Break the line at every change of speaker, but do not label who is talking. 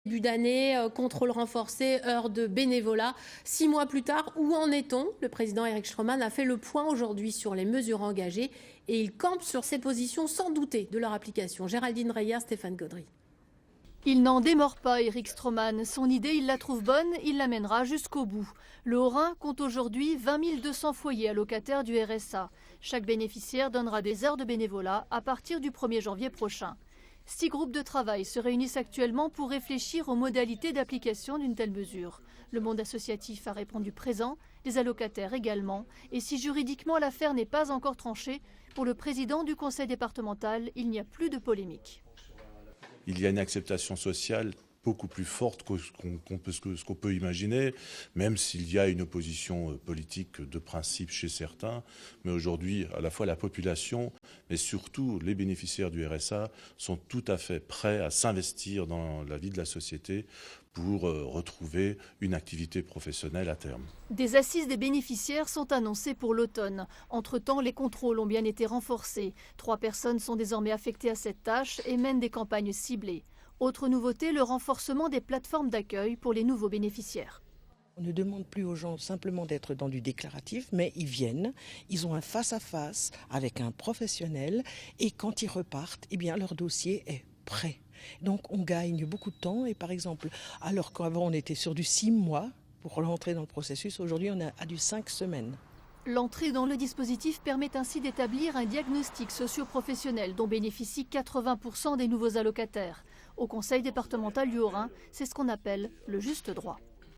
Début d'année, contrôle renforcé, heures de bénévolat. 6 mois plus tard, où en est-on? Le président Eric Stroman a fait le point aujourd'hui sur les mesures engagées et il campe sur ses positions sans douter de leur application. Géraldine Reyer, Stéphane Gaudry.
Il n'en démord pas, Eric Stroman. Son idée, il la trouve bonne, il la mènera jusqu'au bout. Le Haut-Rhin compte aujourd'hui 20 200 foyers allocataires du RSA. Chaque bénéficiaire donnera des heures de bénévolat à partir du 1er janvier prochain. 6 groupes de travail se réunissent actuellement pour réfléchir aux modalités d'application d'une telle mesure. Le monde associatif a répondu présent, les allocataires également. Et si juridiquement l'affaire n'est pas encore tranchée, pour le président du conseil départemental, il n'y a plus de polémique.
Il y a une acceptation sociale beaucoup plus forte que ce qu'on peut imaginer, même s'il y a une opposition politique de principe chez certains. Mais aujourd'hui, à la fois la population, mais surtout les bénéficiaires du RSA sont tout à fait prêts à s'investir dans la vie de la société pour retrouver une activité professionnelle à terme.
Des assises des bénéficiaires sont annoncées pour l'automne. Entre-temps, les contrôles ont bien été renforcés. 3 personnes sont désormais affectées à cette tâche et mènent des campagnes ciblées. Autre nouveauté, le renforcement des plateformes d'accueil pour les nouveaux bénéficiaires.
On ne demande plus aux gens simplement d'être dans du déclaratif, mais ils viennent, ils ont un face-à-face avec un professionnel et quand ils repartent, eh bien, leur dossier est prêt. Donc on gagne beaucoup de temps et par exemple, alors qu'avant on était sur du 6 mois pour rentrer dans le processus, aujourd'hui on est à du 5 semaines.
L'entrée dans le dispositif permet ainsi d'établir un diagnostic socio-professionnel dont bénéficient 80% des nouveaux allocataires. Au conseil départemental du Haut-Rhin, c'est ce qu'on appelle le juste droit.